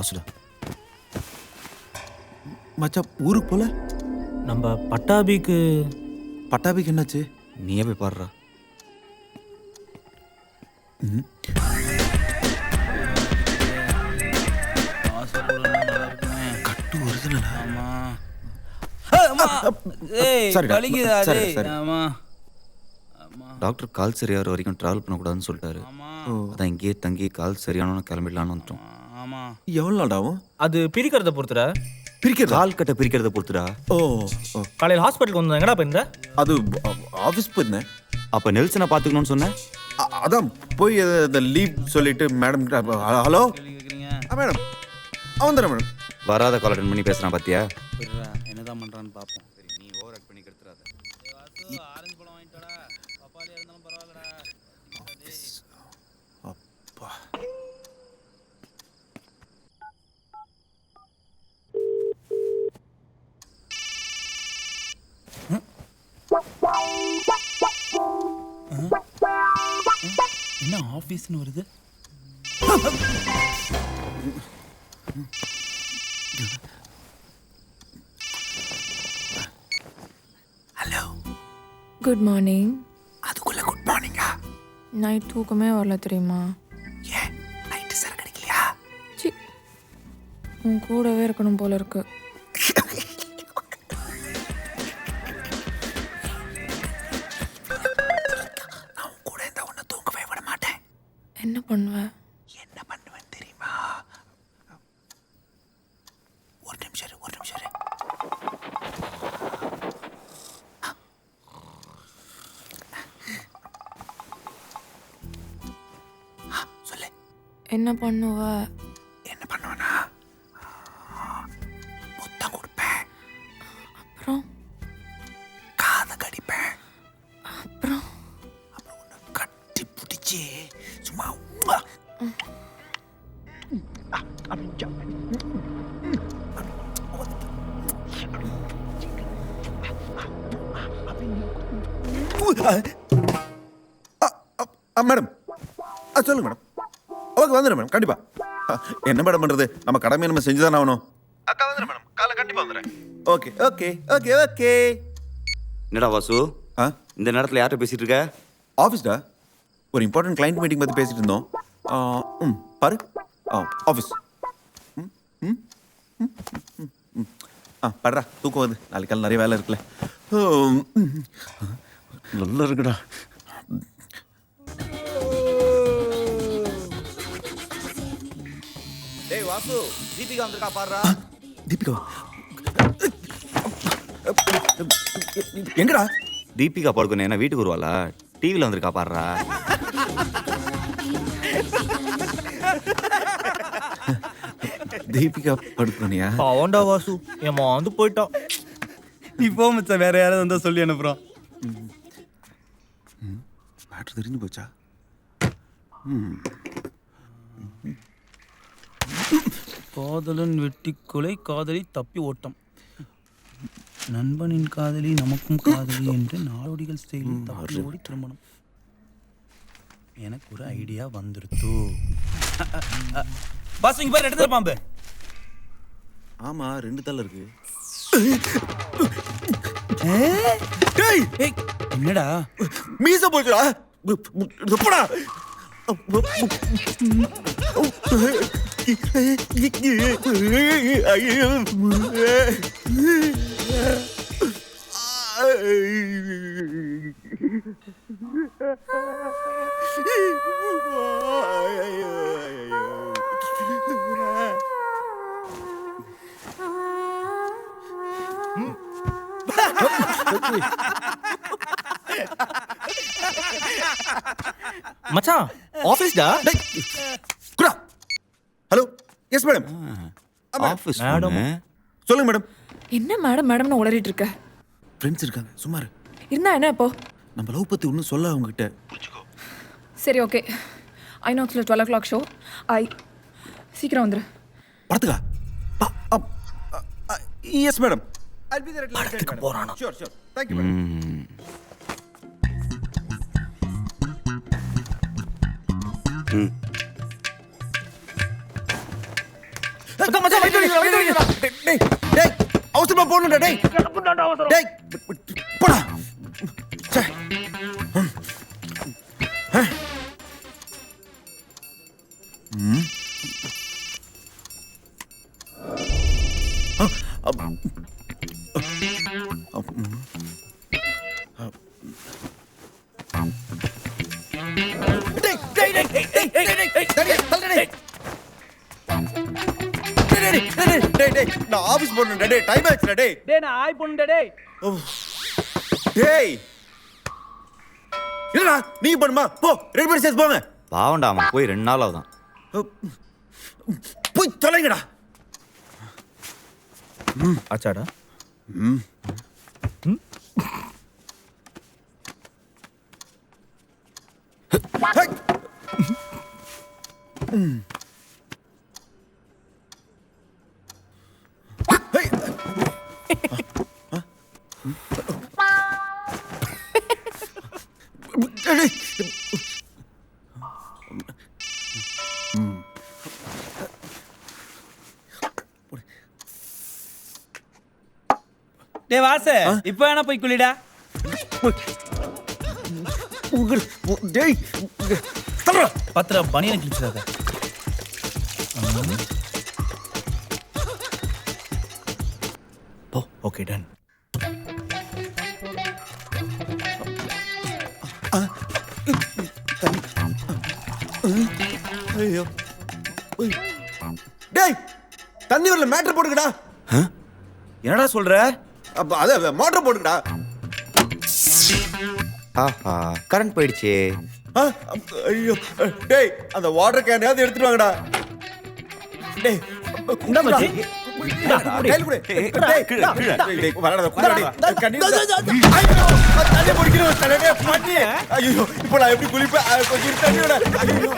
காசுடா. மச்சான் ஊருக்கு போல? நம்ம பட்டாபிக்கு என்னாச்சு? நீயே போய் பாடுறா. கட்டு ஒரிஜினல். டாக்டர் கால் சரியாகிற வரைக்கும் ட்ராவல் பண்ணக்கூடாதுன்னு சொல்லிட்டாரு. அதான் இங்கேயே தங்கி கால் சரியானவனு கிளம்பிடலான்னு வந்துட்டோம். எவ்வளோ நாள் ஆகும்? அது பிரிக்கிறத பொறுத்துடா. பிரிக்கிறதா? கால் கட்டை பிரிக்கிறத பொறுத்துடா. ஓ, காலையில் ஹாஸ்பிட்டலுக்கு வந்து எங்கடா போயிருந்த? அது ஆஃபீஸ் போயிருந்தேன். அப்போ நெல்சனை பார்த்துக்கணும்னு சொன்னேன். அதான் போய் அந்த லீவ் சொல்லிட்டு மேடம். ஹலோ மேடம், அவன் தானே மேடம்? வராத கால் அட்டன் பண்ணி பேசுகிறான் பார்த்தியா? என்னதான் பண்ணுறான்னு பார்ப்போம். நீ ஓவர் ஆக்ட் பண்ணி கெடுத்துறாத. ஆரஞ்சு பழம் வாங்கிட்டோடா, பப்பாளியாக இருந்தாலும் பரவாயில்லடா. அப்பா, என்ன ஆஃபீஸ்னு வருது? Hello, good morning. அதுக்குள்ள குட் மார்னிங்கா? நைட் தூக்கமே வரல தெரியுமா? ஏன் நைட்டு சார் கிடைக்கலையா? சி, உன் கூடவே இருக்கணும் போல இருக்கு. நான் கூட இந்த ஒன்று தூங்கவே விட மாட்டேன். என்ன பண்ணுவ? என்ன பண்ணுவேன் தெரியுமா? ஒரு நிமிஷம் இரு. சொல்லு. என்ன பண்ணுவ? என்ன பண்ணுவேனா? முத்தம் கொடுப்பேன், அப்புறம் காதை கடிப்பேன், அப்புறம் உன்னை கட்டி பிடிச்சி சும்மா உம்மா. மேடம், சொல்லுங்க மேடம். ஓகே, வந்துடுறேன் மேடம், கண்டிப்பா. என்ன மேடம் பண்றது, நம்ம கடமையை நம்ம செஞ்சுதானே ஆகணும். அக்கா வந்துடுறேன் மேடம், காலை கண்டிப்பா வந்துடுறேன். Okay okay okay okay. என்னடா வாசு, இந்த நேரத்தில் யார்கிட்ட பேசிட்டு இருக்க? ஆஃபீஸ்டா, ஒரு இம்பார்ட்டன்ட் கிளைண்ட் மீட்டிங் பற்றி பேசிட்டு இருந்தோம். பாரு, ஆஃபீஸ். படுறா, தூக்கம் வருது. நாளைக்கு காலை நிறைய வேலை இருக்குல்ல. நல்லா இருக்குடா. டேய் வாசு, தீபிகா வந்திருக்கா பாடுறா. தீபிகா எங்கடா? தீபிகா படுக்கணும் என்ன வீட்டுக்கு வருவாளா? டிவியில் வந்திருக்கா பாடுறா. தீபிகா படுக்கணியா? அவன்டா வாசு, என் வந்து போயிட்டான். நீ போ மச்சான், வேற யாராவது வந்தா சொல்லி அனுப்புறோம். மேட்ரு தெரிஞ்சு போச்சா? காதலன் வெட்டி கொலை, காதலி தப்பி ஓட்டம், நண்பனின் காதலி நமக்கும் காதலி என்று நாடோடிகள் ஸ்டைலில் தப்பி ஓடி திருமணம். எனக்கு ஒரு ஐடியா வந்துருத்து. பாஸ், இங்க பாரு, எடுத்து பாம்பு. ஆமா, 2 தலை இருக்கு. என்னடா மீச போச்சுடா. போடா. மச்சான், ஆஃபீஸ்டா? குடா. Hello, yes madam. Office madam. சொல்லுங்க மேடம். என்ன மேடம் மேடம்னு உளறிட்டு இருக்க? ஃப்ரெண்ட்ஸ் இருக்காங்க, சும்மா இரு. இருந்தா என்ன இப்போ? நம்ம லவ் பத்தி ஒன்றும் சொல்ல அவங்ககிட்ட. சரி, ஓகே. ஐநாக்ஸில் 12 o'clock show. சீக்கிரம் வந்துரு. படத்துக்கா? Yes madam. படத்துக்கு போறானா? Sure sure. Thank you madam. டேய் டேய் அவசரமா போணும்டா டேய் டேய் போடா ச்சே நான் ஆபீஸ் போறேன்டா டேய் டைம் ஆச்சுடா டேய் நான் ஆய் பண்ணுடா டேய் டேய் இல்லடா நீ பண்ணுமா போ ரெடி பண்ணி சேஸ் போங்க பாவண்டா அவன் போய் 2 நாள் ஆகுதான். போய் தொலைங்கடா ஆச்சாடா ஹை. ஹை. டேய் வாசு இப்போ வேணா போய் குளிடா. டேய் தரடா பத்திர பனியன் கிழிச்சிடாத. போ ஓகே டன். ஐயோ டேய் தண்ணி வரல மேட்டர் போடுங்கடா என்னடா சொல்ற? அப்ப அத மோட்டர் போடுங்கடா ஆஹா கரண்ட் போயிடுச்சே. ஐயோ டேய் அந்த வாட்டர் கேனையாவது எடுத்துட்டு வாங்கடா டேய் என்ன மச்சி? கையில கொடு. டேய், டேய், வரடா, குடுடா, டேய். கண்ணீர் ஐயோ, தண்ணி பிடிக்கிற ஒரு தலை, டேய், பண்ணி. ஐயோ, இப்போ நான் எப்படி குளிப்பேன்? கொஞ்சம் தண்ணி விட. ஐயோ,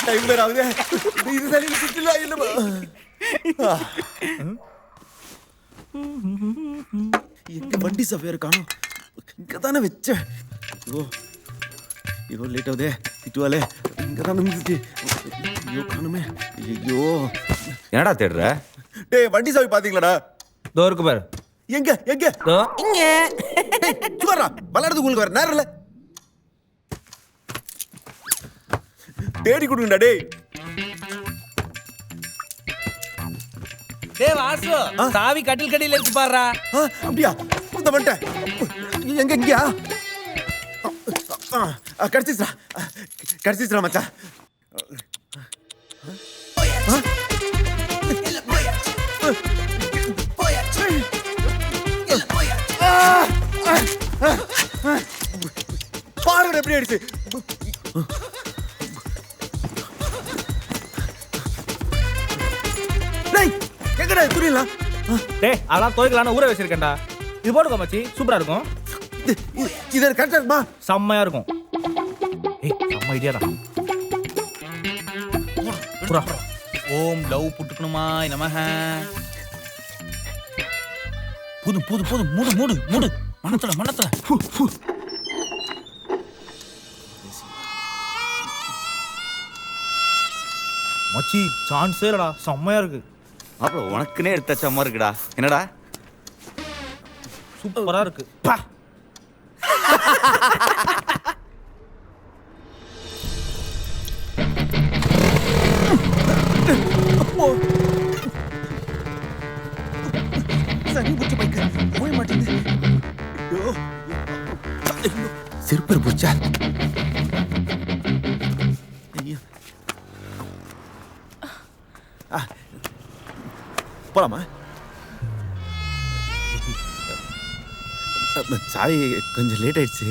டைம் வேற ஆகுது. இது தண்ணி சுத்தில இல்லமா. எங்க வண்டி சஃபேர் காணோம். இங்க தானே வச்சேன். ஐயோ லேட் ஆகுதே. திட்டுவாலே இங்க தான் இருந்துச்சு. ஐயோ காணுமே. ஐயோ என்னடா தேடுற? டேய் வண்டி சாவி பாத்தீங்களாடா? தோ இருக்கு பாரு. எங்க எங்க? தோ இங்க. டேய் சுவரா விளையாடுறது உங்களுக்கு வேற நேரம் இல்ல. தேடி கொடுங்கடா டேய். டேய் வாசு சாவி கட்டில் கடியில இருக்கு பாருடா. அப்படியா? இந்த வந்துட்டேன். எங்க எங்கயா? கடிச்சிச்சா கடிச்சிச்சா மச்சான். பாருங்க எப்படி அடிச்சு. டேய் எங்கடா புரியல? டேய் அதெல்லாம் துவைக்கலாம்னு ஊற வச்சிருக்கேன்டா. இது போடுங்க மச்சி, சூப்பரா இருக்கும். இது கரெக்டா இருக்குமா? செம்மையா இருக்கும். ஏய் செம்ம ஐடியாடா. புரா ஓம் லவ் புட்டுக்கணுமா நமஹ. போதும் போதும் போதும் மூடு மூடு மூடு. மனத்துல மனத்துல. மச்சி சான்ஸே இல்லடா, செம்மையா இருக்கு. அப்புறம் உனக்குன்னே எடுத்த மாதிரி இருக்குடா. என்னடா சூப்பரா இருக்கு. பா சனி புடிச்ச பைக் போய் மாட்டேங்குது. ஐயோ சிறுப்பர் புடிச்சா. ஐயோ போலாமா? சாரி கொஞ்சம் லேட் ஆயிடுச்சு.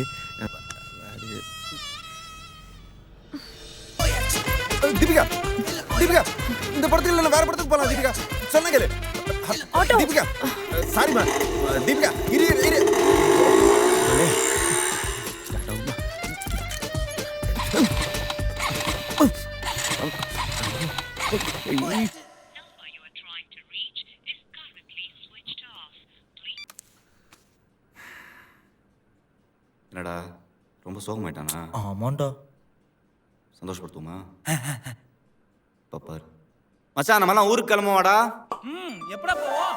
தீபிகா தீபிகா இந்த படத்துல இல்ல வேற படத்துக்கு போலாம். தீபிகா சொன்ன கேளு. தீபிகா சாரிமா. தீபிகா இரு இரு இரு. என்னடா ரொம்ப சோகமாயிட்டானா? ஆமாண்டா. சந்தோஷப்படுத்துமா? பாப்பார் மச்சான் நம்மலாம் ஊருக்கு கிளம்புவாடா. எப்படா போவோம்?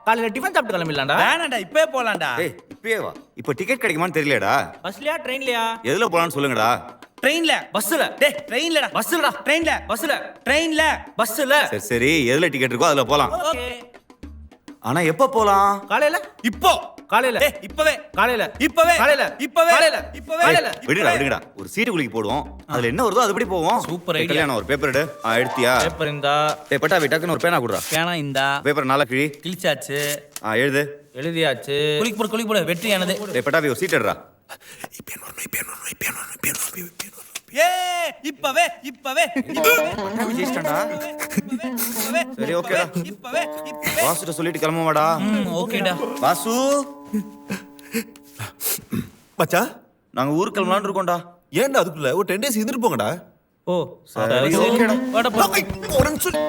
காலையில டிஃபன் சாப்பிட்டு கிளம்பிடலாம்டா. வேணாண்டா, இப்பவே போலாம்டா. ஏய் இப்பயே வா. இப்போ டிக்கெட் கிடைக்குமான்னு தெரியலடா. பஸ்லயா ட்ரெயின்லயா? எதுல போலாம்னு சொல்லுங்கடா. ட்ரெயின்ல. பஸ்ல. டேய் ட்ரெயின்லடா. பஸ்லடா. ட்ரெயின்ல. பஸ்ல. ட்ரெயின்ல. பஸ்ல. சரி சரி எதுல டிக்கெட் இருக்கோ அதுல போலாம். ஓகே. ஆனா எப்ப போலாம்? காலையில. இப்போ. காலையில. டேய் இப்பவே. காலையில. இப்பவே. காலையில. இப்பவே. காலையில. இப்பவே. காலையில. விடுடா விடுடா. ஒரு சீட்டு குலுக்கி போடுவோம். அதுல என்ன வருதோ அதுபடி போவோம். Super idea. கல்யாணம் ஒரு பேப்பர் எடு. எடுத்தியா? பேப்பர் இந்தா. டேய் பட்டாவி டக்குன்னு ஒரு பேனா குடுறா. பேனா இந்தா. பேப்பர் நாளா கிழி. கிழிச்சாச்சு. எழுது. எழுதியாச்சு. குளிக்கு போடு வெற்றியானது. டேய் பட்டாவி ஒரு சீட் எடுறா. ஏ இப்பவே இப்பவே பட்டாவி ஜெயிச்சிட்டான்டா. சரி, ஓகேடா. இப்பவே இப்பவே. வாசுட்ட சொல்லிட்டு கிளம்புவாடா. ஓகேடா. வாசு மச்சான் நாங்க ஊருக்கு கிளம்பலாம்னு இருக்கோம்டா. ஏன்டா அதுக்குள்ள ஒரு 10 days இருந்துட்டு போங்கடா. ஓ சரி ஓகேடா. வாடா போ. ஒரு நிமிஷம்.